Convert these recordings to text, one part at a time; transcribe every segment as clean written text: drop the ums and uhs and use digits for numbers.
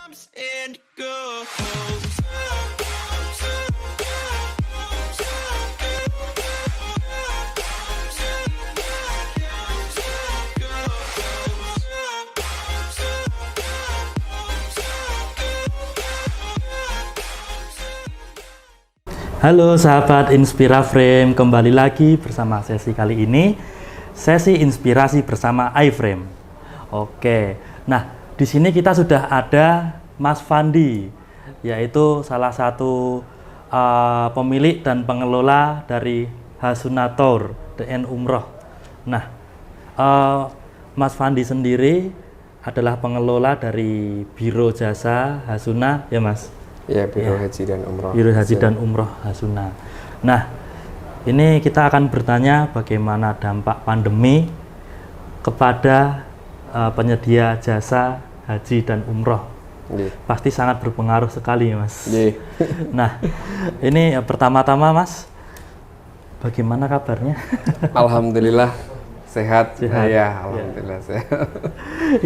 and goes. Halo sahabat Inspira Frame, kembali lagi bersama sesi kali ini, sesi inspirasi bersama iFrame. Oke, nah di sini kita sudah ada Mas Fandi, yaitu salah satu pemilik dan pengelola dari Hasunator DN Umroh. Nah, Mas Fandi sendiri adalah pengelola dari Biro Jasa Hasuna, ya Mas? Ya, Biro Haji dan Umroh. Biro Haji dan Umroh Hasuna. Nah, ini kita akan bertanya bagaimana dampak pandemi kepada penyedia jasa haji dan umroh. Pasti sangat berpengaruh sekali, Mas. Nah, ini pertama-tama, Mas, bagaimana kabarnya? Alhamdulillah sehat. Ya, alhamdulillah sehat.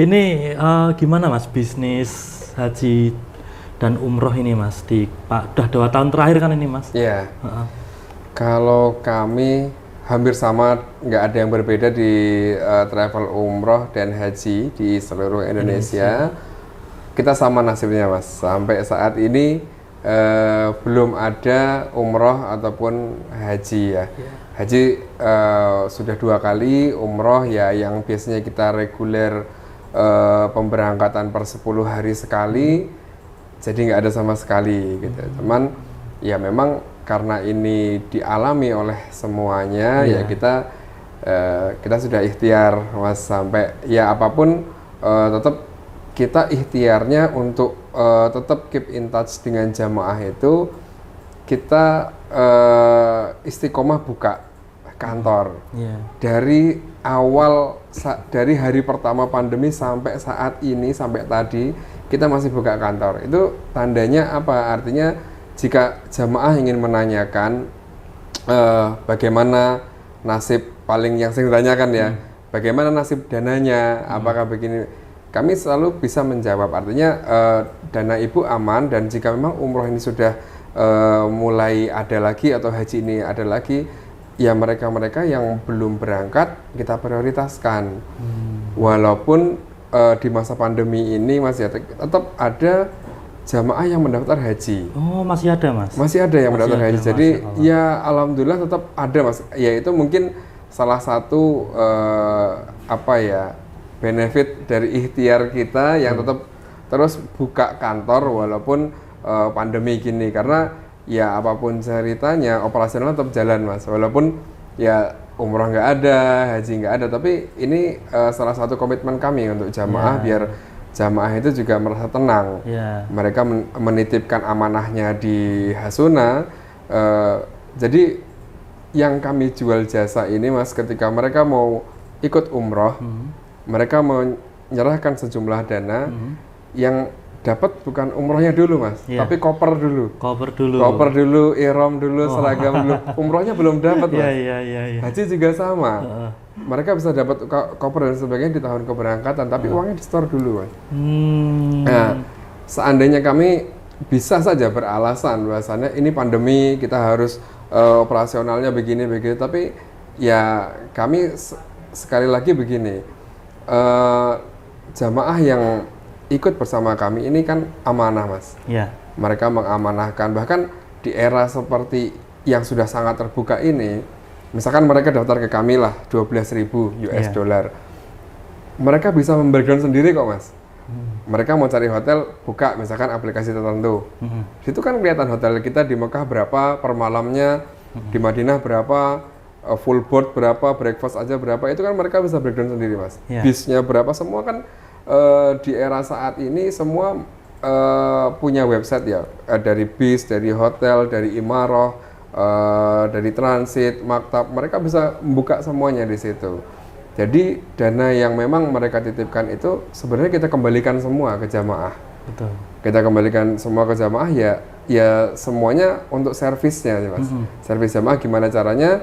Ini gimana, Mas, bisnis haji dan umroh ini, Mas, udah 2 tahun terakhir kan ini, Mas? Iya. Kalau kami hampir sama, nggak ada yang berbeda di travel umroh dan haji di seluruh Indonesia. Kita sama nasibnya, Mas. Sampai saat ini belum ada umroh ataupun haji ya. Haji sudah 2 kali, umroh ya yang biasanya kita reguler pemberangkatan per 10 hari sekali. Jadi nggak ada sama sekali gitu. Cuman ya memang karena ini dialami oleh semuanya ya kita sudah ikhtiar, Mas, sampai ya apapun tetap kita ikhtiarnya untuk tetap keep in touch dengan jamaah itu. Kita istiqomah buka kantor dari awal dari hari pertama pandemi sampai saat ini, sampai tadi kita masih buka kantor. Itu tandanya apa? Artinya jika jamaah ingin menanyakan bagaimana nasib, paling yang sering ditanyakan ya, bagaimana nasib dananya, apakah begini, kami selalu bisa menjawab. Artinya dana ibu aman, dan jika memang umroh ini sudah mulai ada lagi atau haji ini ada lagi, ya mereka-mereka yang belum berangkat kita prioritaskan. Walaupun di masa pandemi ini masih tetap ada jamaah yang mendaftar haji. Oh, masih ada, Mas? Masih ada yang mendaftar haji. Jadi ya alhamdulillah tetap ada, Mas. Ya itu mungkin salah satu benefit dari ikhtiar kita yang tetap terus buka kantor walaupun pandemi gini, karena ya apapun ceritanya operasional tetap jalan, Mas. Walaupun ya umroh nggak ada, haji nggak ada, tapi ini salah satu komitmen kami untuk jamaah biar jamaah itu juga merasa tenang. Mereka menitipkan amanahnya di Hasuna. Jadi yang kami jual jasa ini, Mas, ketika mereka mau ikut umroh, mereka menyerahkan sejumlah dana yang dapat bukan umrohnya dulu, Mas, tapi koper dulu. Koper dulu, ihram dulu, seragam dulu. Umrohnya belum dapat, Mas. Haji juga sama. Mereka bisa dapat koper dan sebagainya di tahun keberangkatan, tapi uangnya di store dulu, Mas. Nah, seandainya kami bisa saja beralasan bahwasannya ini pandemi, kita harus operasionalnya begini, tapi ya kami sekali lagi begini, jamaah yang ikut bersama kami ini kan amanah, Mas. Mereka mengamanahkan, bahkan di era seperti yang sudah sangat terbuka ini, misalkan mereka daftar ke kami lah 12.000 US dollar, mereka bisa membreakdown sendiri kok, Mas. Mereka mau cari hotel, buka misalkan aplikasi tertentu. Situ kan kelihatan hotel kita di Mekah berapa per malamnya, di Madinah berapa, full board berapa, breakfast aja berapa, itu kan mereka bisa breakdown sendiri, Mas. Bisnya berapa, semua kan di era saat ini semua punya website ya, dari bis, dari hotel, dari imaroh, dari transit, maktab, mereka bisa membuka semuanya di situ. Jadi dana yang memang mereka titipkan itu sebenarnya kita kembalikan semua ke jamaah. Kita kembalikan semua ke jamaah, ya semuanya untuk servisnya, Mas. Servis jamaah gimana caranya?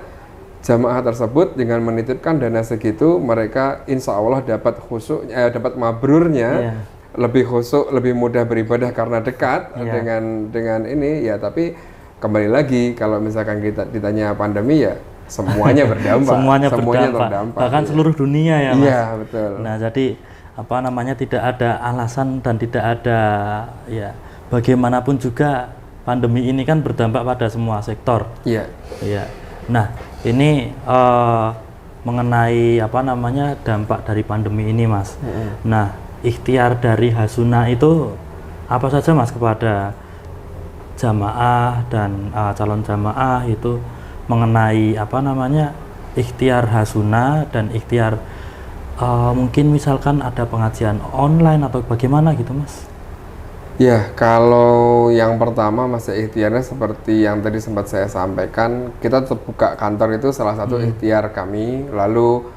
Jamaah tersebut dengan menitipkan dana segitu, mereka insya Allah dapat khusyuk, dapat mabrurnya lebih khusyuk, lebih mudah beribadah karena dekat Iya. dengan ini ya. Tapi kembali lagi kalau misalkan kita ditanya pandemi ya semuanya berdampak, Semuanya berdampak, terdampak. bahkan Iya. seluruh dunia ya Mas. Iya betul. Nah, jadi apa namanya, tidak ada alasan dan tidak ada, ya bagaimanapun juga pandemi ini kan berdampak pada semua sektor. Iya. Ya. Nah, ini mengenai apa namanya dampak dari pandemi ini, Mas. Nah, ikhtiar dari Hasuna itu apa saja, Mas, kepada jamaah dan calon jamaah itu mengenai apa namanya ikhtiar Hasuna dan ikhtiar mungkin misalkan ada pengajian online atau bagaimana gitu, Mas? Ya, kalau yang pertama masa ikhtiarnya seperti yang tadi sempat saya sampaikan, kita tetap buka kantor itu salah satu ikhtiar kami. Lalu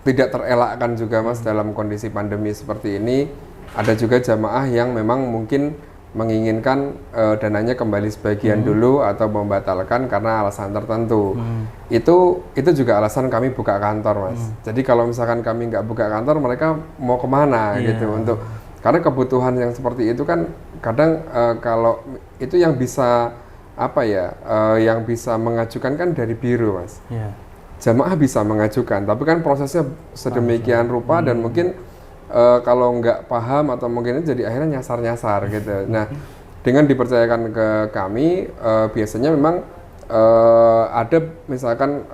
tidak terelakkan juga Mas dalam kondisi pandemi seperti ini, ada juga jamaah yang memang mungkin menginginkan dananya kembali sebagian dulu atau membatalkan karena alasan tertentu. Itu juga alasan kami buka kantor, Mas. Jadi kalau misalkan kami nggak buka kantor, mereka mau kemana gitu untuk. Karena kebutuhan yang seperti itu kan kadang kalau itu yang bisa apa ya, yang bisa mengajukan kan dari biro, Mas. Yeah. Jamaah bisa mengajukan, tapi kan prosesnya sedemikian rupa dan mungkin kalau nggak paham atau mungkin jadi akhirnya nyasar-nyasar gitu. Nah, dengan dipercayakan ke kami, biasanya memang ada misalkan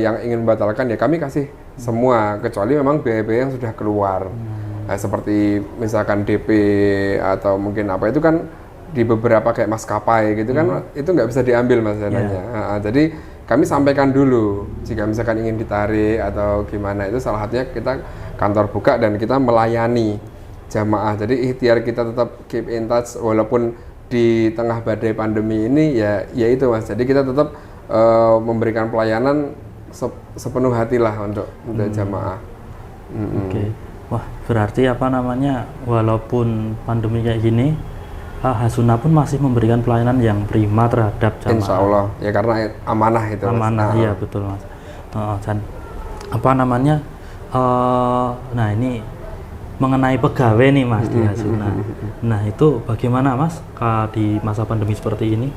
yang ingin membatalkan ya kami kasih semua kecuali memang biaya-biaya yang sudah keluar. Nah, seperti misalkan DP atau mungkin apa itu kan di beberapa kayak maskapai gitu kan itu nggak bisa diambil Mas dananya. Jadi kami sampaikan dulu jika misalkan ingin ditarik atau gimana, itu salah satunya kita kantor buka dan kita melayani jamaah. Jadi ikhtiar kita tetap keep in touch walaupun di tengah badai pandemi ini ya itu Mas. Jadi kita tetap memberikan pelayanan sepenuh hatilah untuk jamaah. Oke. Wah, berarti apa namanya, walaupun pandemi kayak gini, Hasuna pun masih memberikan pelayanan yang prima terhadap jamaah. Insya Allah, ya karena amanah itu. Amanah, iya betul Mas. Dan apa namanya, nah ini mengenai pegawai nih Mas di Hasuna. Nah itu bagaimana Mas di masa pandemi seperti ini?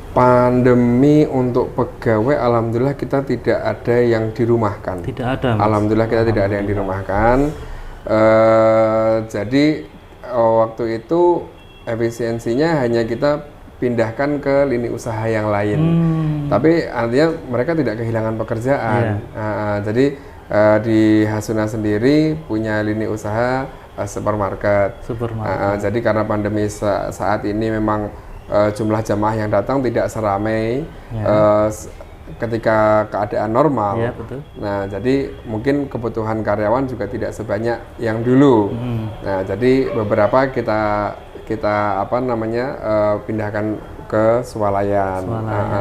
Pandemi untuk pegawai, alhamdulillah kita tidak ada yang dirumahkan. Tidak ada, Mas. Alhamdulillah kita tidak ada yang dirumahkan. Jadi waktu itu efisiensinya hanya kita pindahkan ke lini usaha yang lain. Tapi artinya mereka tidak kehilangan pekerjaan. Jadi di Hasuna sendiri punya lini usaha supermarket. Jadi karena pandemi saat ini memang jumlah jamaah yang datang tidak seramai ketika keadaan normal. Betul. Nah, jadi mungkin kebutuhan karyawan juga tidak sebanyak yang dulu. Nah, jadi beberapa kita apa namanya pindahkan ke swalayan.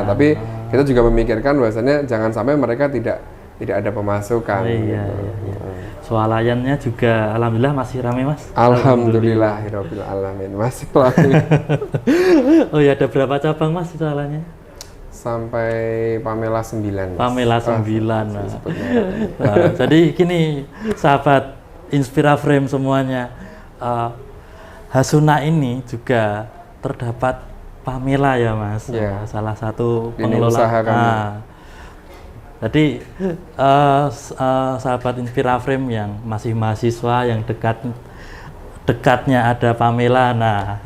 Tapi kita juga memikirkan bahwasannya jangan sampai mereka tidak ada pemasukan. Iya. Swalayannya juga alhamdulillah masih ramai Mas. Alhamdulillahirabbil alamin. Masih ramai. Oh ya, ada berapa cabang Mas swalayannya? Sampai Pamela 9. Pamela 9. Nah, jadi gini sahabat Inspira Frame semuanya, Hasuna ini juga terdapat Pamela ya Mas. Salah satu pengelola. Jadi sahabat Inspira Frame yang masih mahasiswa, yang dekatnya ada Pamela, nah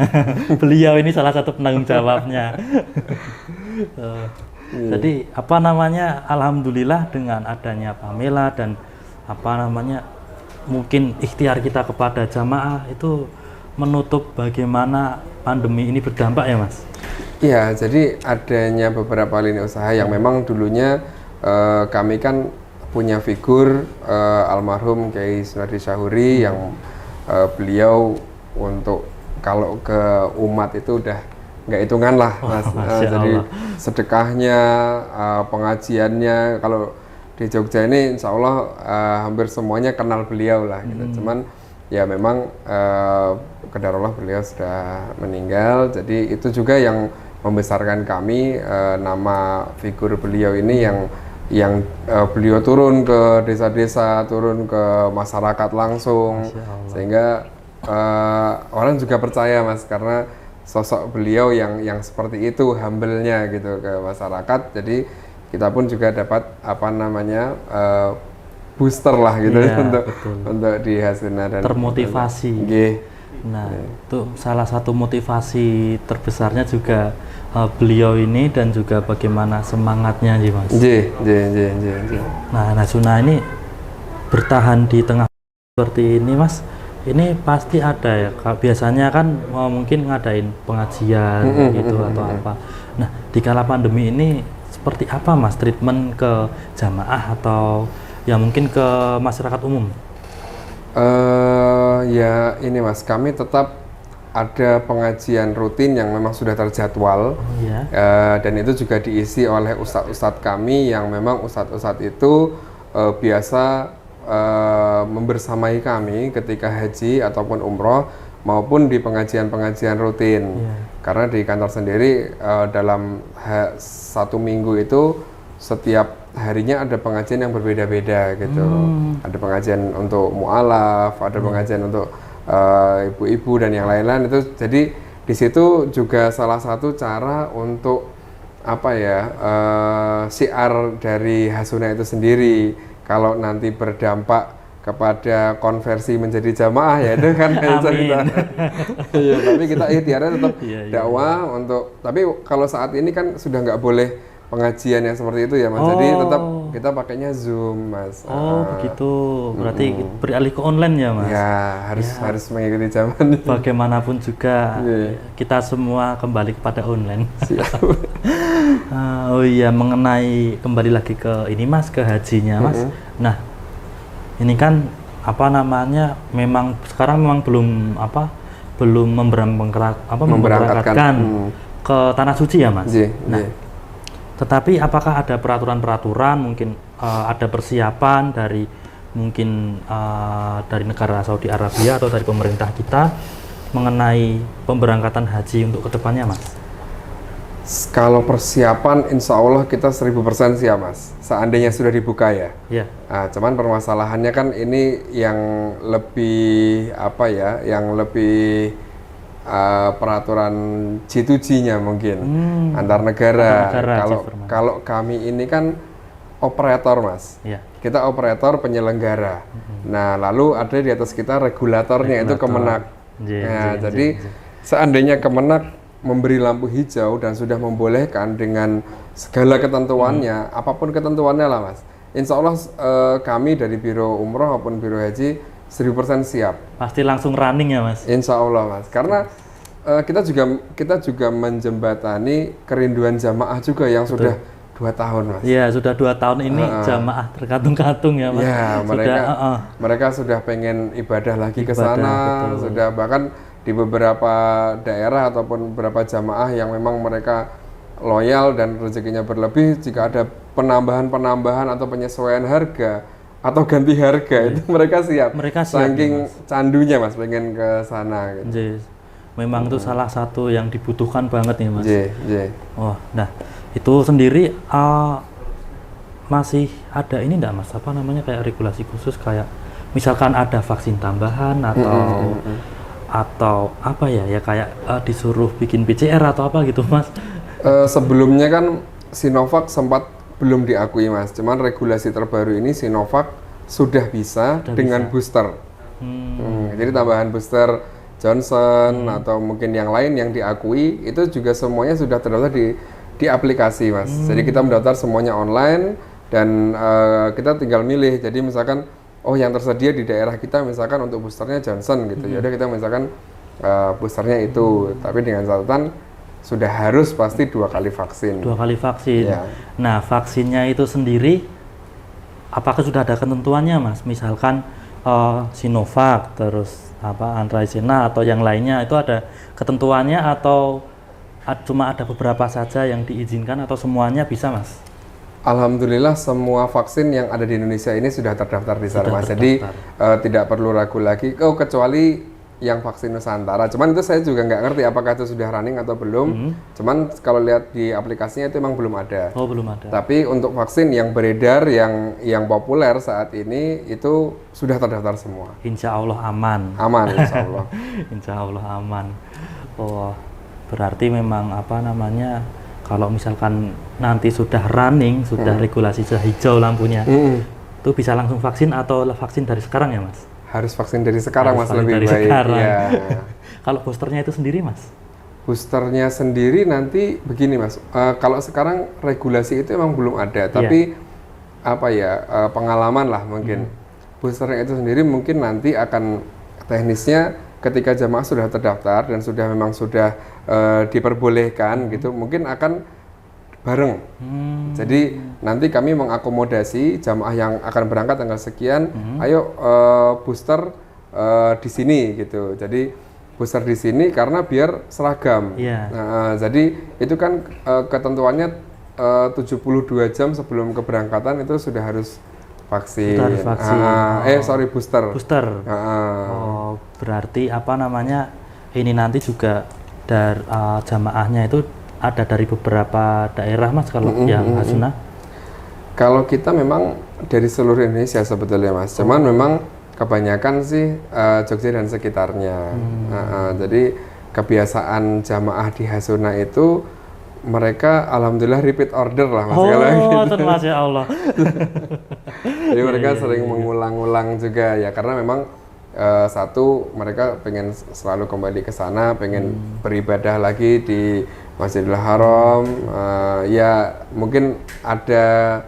beliau ini salah satu penanggung jawabnya. Jadi apa namanya, alhamdulillah dengan adanya Pamela dan apa namanya mungkin ikhtiar kita kepada jamaah itu menutup bagaimana pandemi ini berdampak ya Mas. Iya, jadi adanya beberapa lini usaha yang memang dulunya kami kan punya figur almarhum Kiai Sunardi Syahuri yang beliau untuk kalau ke umat itu udah nggak hitungan lah Mas. Jadi sedekahnya, pengajiannya, kalau di Jogja ini insya Allah hampir semuanya kenal beliau lah gitu. Cuman ya memang qadarullah beliau sudah meninggal, jadi itu juga yang membesarkan kami, nama figur beliau ini yang yang beliau turun ke desa-desa, turun ke masyarakat langsung, Masya Allah. sehingga orang juga percaya Mas, karena sosok beliau yang seperti itu, humble-nya gitu ke masyarakat. Jadi kita pun juga dapat apa namanya booster lah gitu Iya, untuk betul. untuk di Hasuna dan Termotivasi. Nggih. Nah, itu salah satu motivasi terbesarnya juga beliau ini dan juga bagaimana semangatnya sih Mas. Nggih, nggih, nggih, nggih, nggih. Nah, Hasuna ini bertahan di tengah seperti ini Mas. Ini pasti ada ya. Biasanya kan mungkin ngadain pengajian gitu atau apa. Nah, di kala pandemi ini seperti apa Mas treatment ke jamaah atau ya mungkin ke masyarakat umum? Ya ini Mas, kami tetap ada pengajian rutin yang memang sudah terjadwal. Oh iya. Dan itu juga diisi oleh ustadz-ustadz kami yang memang ustadz-ustadz itu biasa membersamai kami ketika haji ataupun umroh maupun di pengajian-pengajian rutin. Iya. Karena di kantor sendiri dalam satu minggu itu setiap harinya ada pengajian yang berbeda-beda gitu. Ada pengajian untuk mu'alaf, ada pengajian untuk ibu-ibu dan yang lain-lain itu. Jadi di situ juga salah satu cara untuk apa ya, syiar dari Hasuna itu sendiri. Kalau nanti berdampak kepada konversi menjadi jamaah ya itu kan cerita. Iya, tapi kita ikhtiarnya tetap dakwah untuk. Tapi kalau saat ini kan sudah nggak boleh pengajian yang seperti itu ya Mas. Jadi tetap kita pakainya Zoom Mas. Oh begitu, berarti beralih ke online ya Mas? Ya harus mengikuti zaman. Bagaimanapun juga kita semua kembali kepada online. Oh iya, mengenai kembali lagi ke ini Mas, ke hajinya Mas. Nah, ini kan apa namanya, memang sekarang memang belum memberangkatkan ke tanah suci ya Mas. Nah, tetapi apakah ada peraturan-peraturan, mungkin ada persiapan dari mungkin dari negara Saudi Arabia atau dari pemerintah kita mengenai pemberangkatan haji untuk kedepannya Mas? Kalau persiapan insya Allah kita 1000% siap Mas, seandainya sudah dibuka ya. Iya. Nah, cuman permasalahannya kan ini yang lebih apa ya, yang lebih peraturan G2G-nya mungkin antar negara. Kalau kami ini kan operator Mas, kita operator penyelenggara. Nah lalu ada di atas kita regulatornya, itu Kemenak. Jadi seandainya Kemenak memberi lampu hijau dan sudah membolehkan dengan segala ketentuannya, apapun ketentuannya lah Mas, insya Allah kami dari Biro Umroh maupun Biro Haji 1000% siap. Pasti langsung running ya Mas? Insya Allah Mas, karena kita juga menjembatani kerinduan jamaah juga yang sudah 2 tahun Mas. Iya, sudah 2 tahun ini jamaah terkatung-katung ya Mas. Ya, mereka sudah pengen ibadah lagi ke sana, sudah bahkan di beberapa daerah ataupun beberapa jamaah yang memang mereka loyal dan rezekinya berlebih, jika ada penambahan atau penyesuaian harga atau ganti harga itu mereka siap. Saking candunya Mas pengen ke sana gitu. Memang itu salah satu yang dibutuhkan banget nih Mas. Oh, nah itu sendiri masih ada ini enggak Mas, apa namanya, kayak regulasi khusus, kayak misalkan ada vaksin tambahan atau apa ya kayak disuruh bikin PCR atau apa gitu Mas? Sebelumnya kan Sinovac sempat belum diakui Mas, cuman regulasi terbaru ini Sinovac sudah bisa dengan booster. Jadi tambahan booster Johnson atau mungkin yang lain yang diakui itu juga semuanya sudah terdaftar di aplikasi Mas. Jadi kita mendaftar semuanya online dan kita tinggal milih. Jadi misalkan yang tersedia di daerah kita misalkan untuk boosternya Johnson gitu. Ya udah kita misalkan boosternya itu, tapi dengan catatan sudah harus pasti 2 kali vaksin. 2 kali vaksin. Ya. Nah, vaksinnya itu sendiri apakah sudah ada ketentuannya Mas? Misalkan Sinovac, terus AstraZeneca atau yang lainnya, itu ada ketentuannya atau cuma ada beberapa saja yang diizinkan atau semuanya bisa Mas? Alhamdulillah semua vaksin yang ada di Indonesia ini sudah terdaftar di sana Mas. Jadi tidak perlu ragu lagi. Kecuali yang vaksin Nusantara. Cuman itu saya juga nggak ngerti apakah itu sudah running atau belum. Cuman kalau lihat di aplikasinya itu emang belum ada. Oh, belum ada. Tapi untuk vaksin yang beredar, yang populer saat ini itu sudah terdaftar semua. Insya Allah aman. Aman, insya Allah. Insya Allah aman. Oh, berarti memang apa namanya, kalau misalkan nanti sudah running, sudah regulasi sudah hijau lampunya, itu bisa langsung vaksin atau vaksin dari sekarang ya Mas? Harus vaksin dari sekarang, Harus Mas, vaksin lebih dari baik. sekarang. Ya. Kalau boosternya itu sendiri Mas? Boosternya sendiri nanti begini, Mas. Kalau sekarang regulasi itu emang belum ada, tapi apa ya, pengalaman lah mungkin. Boosternya itu sendiri mungkin nanti akan teknisnya ketika jamaah sudah terdaftar dan sudah diperbolehkan gitu, mungkin akan bareng. Jadi nanti kami mengakomodasi jamaah yang akan berangkat tanggal sekian, ayo booster di sini gitu. Jadi booster di sini karena biar seragam. Nah, jadi itu kan ketentuannya 72 jam sebelum keberangkatan itu sudah harus vaksin. Booster. Booster. Oh, berarti apa namanya? Ini nanti juga dari jamaahnya itu ada dari beberapa daerah Mas kalau yang Hasuna? Kalau kita memang dari seluruh Indonesia sebetulnya Mas. Cuman memang kebanyakan sih Jogja dan sekitarnya. Jadi kebiasaan jamaah di Hasuna itu mereka alhamdulillah repeat order lah Mas. Oh, Masya Allah. Jadi mereka sering mengulang-ulang juga ya, karena memang satu mereka pengen selalu kembali ke sana, pengen beribadah lagi di Masjidil Haram. Ya mungkin ada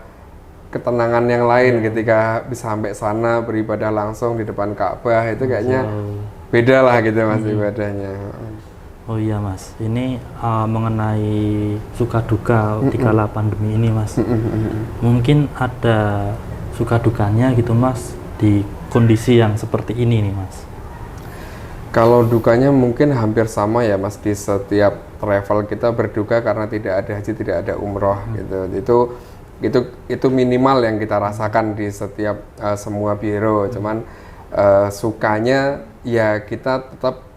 ketenangan yang lain ketika bisa sampai sana beribadah langsung di depan Ka'bah, itu kayaknya beda lah gitu Mas ibadahnya. Oh iya Mas, ini mengenai suka duka di kala pandemi ini Mas. Mungkin ada suka dukanya gitu Mas di kondisi yang seperti ini nih Mas. Kalau dukanya mungkin hampir sama ya Mas, di setiap travel kita berduka karena tidak ada haji, tidak ada umroh gitu. Itu minimal yang kita rasakan di setiap semua biro. Cuman sukanya ya kita tetap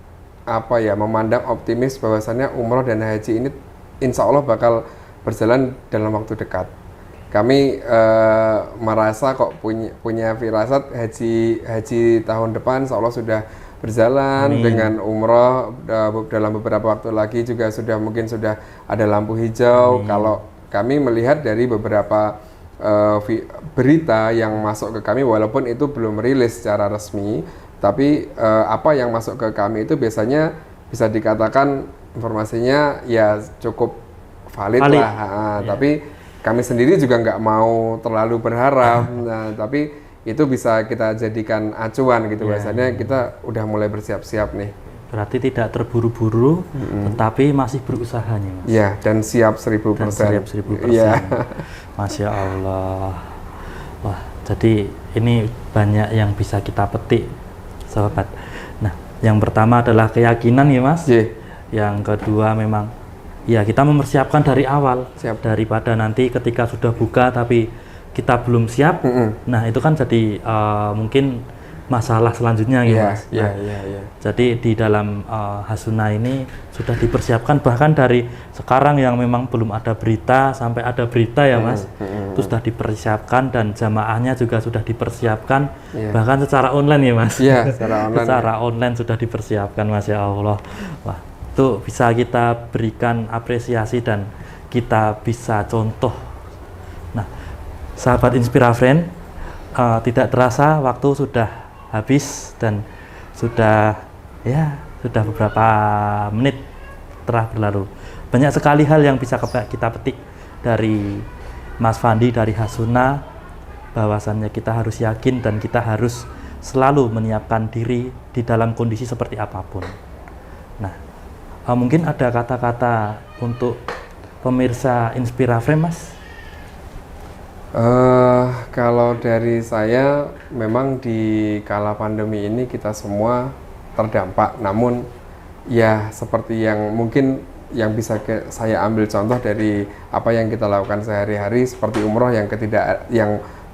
memandang optimis bahwasannya umroh dan haji ini insya Allah bakal berjalan dalam waktu dekat. Kami merasa kok punya firasat haji tahun depan insya Allah sudah berjalan. Dengan umroh dalam beberapa waktu lagi juga mungkin sudah ada lampu hijau. Kalau kami melihat dari beberapa berita yang masuk ke kami, walaupun itu belum rilis secara resmi, tapi apa yang masuk ke kami itu biasanya bisa dikatakan informasinya ya cukup valid. lah. Tapi kami sendiri juga nggak mau terlalu berharap. Tapi itu bisa kita jadikan acuan gitu. Biasanya kita udah mulai bersiap-siap nih. Berarti tidak terburu-buru, tetapi masih berusaha nih Mas. Iya, dan siap 1000%. Siap 1000%. Masya Allah. Wah, jadi ini banyak yang bisa kita petik, sahabat. Nah, yang pertama adalah keyakinan ya Mas. Yang kedua memang ya kita mempersiapkan dari awal. Daripada nanti ketika sudah buka tapi kita belum siap. Nah, itu kan jadi mungkin masalah selanjutnya gitu Mas. Jadi di dalam Hasuna ini sudah dipersiapkan bahkan dari sekarang yang memang belum ada berita sampai ada berita ya Mas. Itu sudah dipersiapkan dan jamaahnya juga sudah dipersiapkan bahkan secara online ya Mas. Secara online sudah dipersiapkan, Masya Allah. Wah, itu bisa kita berikan apresiasi dan kita bisa contoh. Nah, sahabat Inspira Friend, tidak terasa waktu sudah habis dan sudah beberapa menit telah berlalu. Banyak sekali hal yang bisa kita petik dari Mas Fandi dari Hasuna, bahwasannya kita harus yakin dan kita harus selalu menyiapkan diri di dalam kondisi seperti apapun. Nah, mungkin ada kata-kata untuk pemirsa Inspira Frame Mas? Kalau dari saya, memang di kala pandemi ini kita semua terdampak. Namun ya seperti yang mungkin yang bisa saya ambil contoh dari apa yang kita lakukan sehari-hari, seperti umroh yang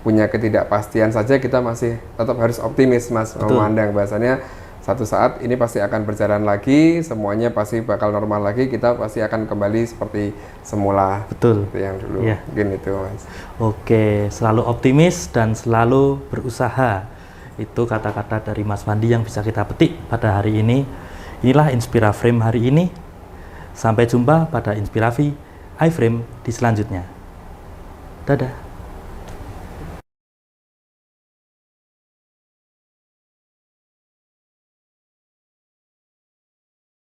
punya ketidakpastian saja, kita masih tetap harus optimis Mas. Memandang bahasanya Satu saat ini pasti akan berjalan lagi, semuanya pasti bakal normal lagi, kita pasti akan kembali seperti semula. Betul. Seperti yang dulu. Iya. Mungkin itu, Mas. Oke, selalu optimis dan selalu berusaha. Itu kata-kata dari Mas Fandi yang bisa kita petik pada hari ini. Inilah Inspiraframe hari ini. Sampai jumpa pada Inspirasi iFrame di selanjutnya. Dadah.